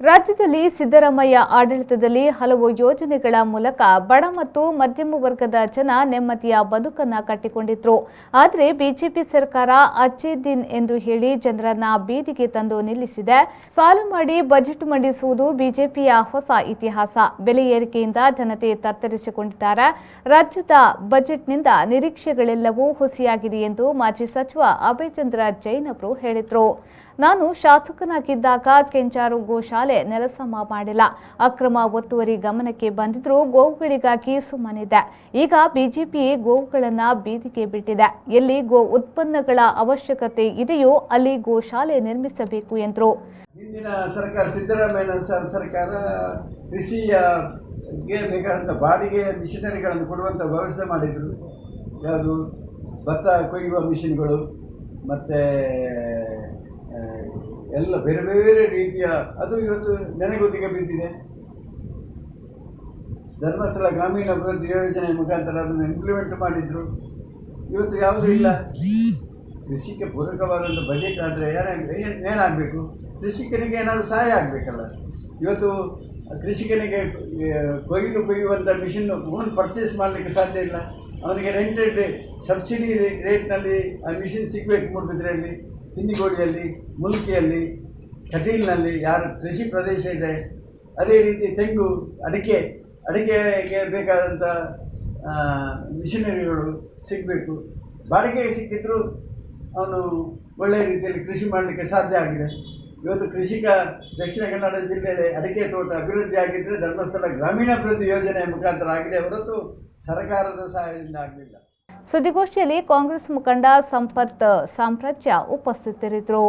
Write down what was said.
ರಾಜ್ಯದಲ್ಲಿ ಸಿದ್ದರಾಮಯ್ಯ ಆಡಳಿತದಲ್ಲಿ ಹಲವು ಯೋಜನೆಗಳ ಮೂಲಕ ಬಡ ಮತ್ತು ಮಧ್ಯಮ ವರ್ಗದ ಜನ ನೆಮ್ಮದಿಯ ಬದುಕನ್ನು ಕಟ್ಟಿಕೊಂಡಿದ್ರು. ಆದರೆ ಬಿಜೆಪಿ ಸರ್ಕಾರ ಅಚ್ಚೇ ದಿನ್ ಎಂದು ಹೇಳಿ ಜನರನ್ನ ಬೀದಿಗೆ ತಂದು ನಿಲ್ಲಿಸಿದೆ. ಸಾಲ ಮಾಡಿ ಬಜೆಟ್ ಮಂಡಿಸುವುದು ಬಿಜೆಪಿಯ ಹೊಸ ಇತಿಹಾಸ. ಬೆಲೆ ಏರಿಕೆಯಿಂದ ಜನತೆ ತತ್ತರಿಸಿಕೊಂಡಿದ್ದಾರೆ. ರಾಜ್ಯದ ಬಜೆಟ್ನಿಂದ ನಿರೀಕ್ಷೆಗಳೆಲ್ಲವೂ ಹುಸಿಯಾಗಿದೆ ಎಂದು ಮಾಜಿ ಸಚಿವ ಅಭಯ್ ಚಂದ್ರ ಜೈನ್ ಅವರು ಹೇಳಿದರು. ನಾನು ಶಾಸಕನಾಗಿದ್ದಾಗ ಕೆಂಚಾರು ಗೋಶಾಲೆ ನೆಲಸಮ ಮಾಡಿಲ್ಲ. ಅಕ್ರಮ ಒತ್ತುವರಿ ಗಮನಕ್ಕೆ ಬಂದಿದ್ರೂ ಗೋವುಗಳಿಗಾಗಿ ಸುಮ್ಮನಿದೆ. ಈಗ ಬಿಜೆಪಿ ಗೋವುಗಳನ್ನು ಬೀದಿಗೆ ಬಿಟ್ಟಿದೆ. ಎಲ್ಲಿ ಗೋ ಉತ್ಪನ್ನಗಳ ಅವಶ್ಯಕತೆ ಇದೆಯೋ ಅಲ್ಲಿ ಗೋಶಾಲೆ ನಿರ್ಮಿಸಬೇಕು ಎಂದರು. ಹಿಂದಿನ ಸರ್ಕಾರ ಸಿದ್ದರಾಮಯ್ಯ ಸರ್ಕಾರ ಕೃಷಿಗೆ ಬೇಕಾದಂಥ ಬಾಡಿಗೆ ಮಿಷನರಿಗಳನ್ನು ಕೊಡುವಂಥ ವ್ಯವಸ್ಥೆ ಮಾಡಿದರು. ಯಾವುದು ಭತ್ತ ಕೊಯ್ಯುವ ಮಿಷಿನ್ಗಳು ಮತ್ತು ಎಲ್ಲ ಬೇರೆ ಬೇರೆ ರೀತಿಯ ಅದು ಇವತ್ತು ನೆನೆಗುದಿಗೆ ಬಿದ್ದಿದೆ. ಧರ್ಮಸ್ಥಳ ಗ್ರಾಮೀಣ ಅಭಿವೃದ್ಧಿ ಯೋಜನೆ ಮುಖಾಂತರ ಅದನ್ನು ಇಂಪ್ಲಿಮೆಂಟ್ ಮಾಡಿದ್ರು. ಇವತ್ತು ಯಾವುದೂ ಇಲ್ಲ. ಕೃಷಿಗೆ ಪೂರಕವಾದಂಥ ಬಜೆಟ್ ಆದರೆ ಏನಾಗಬೇಕು? ಕೃಷಿಕನಿಗೆ ಏನಾದರೂ ಸಹಾಯ ಆಗಬೇಕಲ್ಲ. ಇವತ್ತು ಕೃಷಿಕನಿಗೆ ಕೊಯ್ಯುವಂಥ ಮಿಷಿನ್ ಓನ್ ಪರ್ಚೇಸ್ ಮಾಡಲಿಕ್ಕೆ ಸಾಧ್ಯ ಇಲ್ಲ. ಅವನಿಗೆ ರೆಂಟೆಡ್ ಸಬ್ಸಿಡಿ ರೇಟ್ನಲ್ಲಿ ಆ ಮಿಷಿನ್ ಸಿಗಬೇಕು. ಮೂಡುಬಿದ್ರೆಯಲ್ಲಿ, ಹಿಂದಿಗೋಡಿಯಲ್ಲಿ, ಮುಲ್ಕಿಯಲ್ಲಿ, ಕಟೀಲ್ನಲ್ಲಿ ಯಾರು ಕೃಷಿ ಪ್ರದೇಶ ಇದೆ, ಅದೇ ರೀತಿ ತೆಂಗು, ಅಡಿಕೆಗೆ ಬೇಕಾದಂಥ ಮಿಷನರಿಗಳು ಸಿಗಬೇಕು. ಬಾಡಿಗೆಗೆ ಸಿಕ್ಕಿದ್ರೂ ಅವನು ಒಳ್ಳೆಯ ರೀತಿಯಲ್ಲಿ ಕೃಷಿ ಮಾಡಲಿಕ್ಕೆ ಸಾಧ್ಯ ಆಗಿದೆ. ಇವತ್ತು ಕೃಷಿಕ ದಕ್ಷಿಣ ಕನ್ನಡ ಜಿಲ್ಲೆಯಲ್ಲಿ ಅಡಿಕೆ ತೋಟ ಅಭಿವೃದ್ಧಿ ಆಗಿದ್ದರೆ ಧರ್ಮಸ್ಥಳ ಗ್ರಾಮೀಣಾಭಿವೃದ್ಧಿ ಯೋಜನೆಯ ಮುಖಾಂತರ ಆಗಿದೆ, ಹೊರತು ಸರ್ಕಾರದ ಸಹಾಯದಿಂದ ಆಗಲಿಲ್ಲ. ಸುದ್ದಿಗೋಷ್ಠಿಯಲ್ಲಿ ಕಾಂಗ್ರೆಸ್ ಮುಖಂಡ ಸಂಪತ್ ಸಾಮ್ರಾಜ್ಯ ಉಪಸ್ಥಿತರಿದ್ದರು.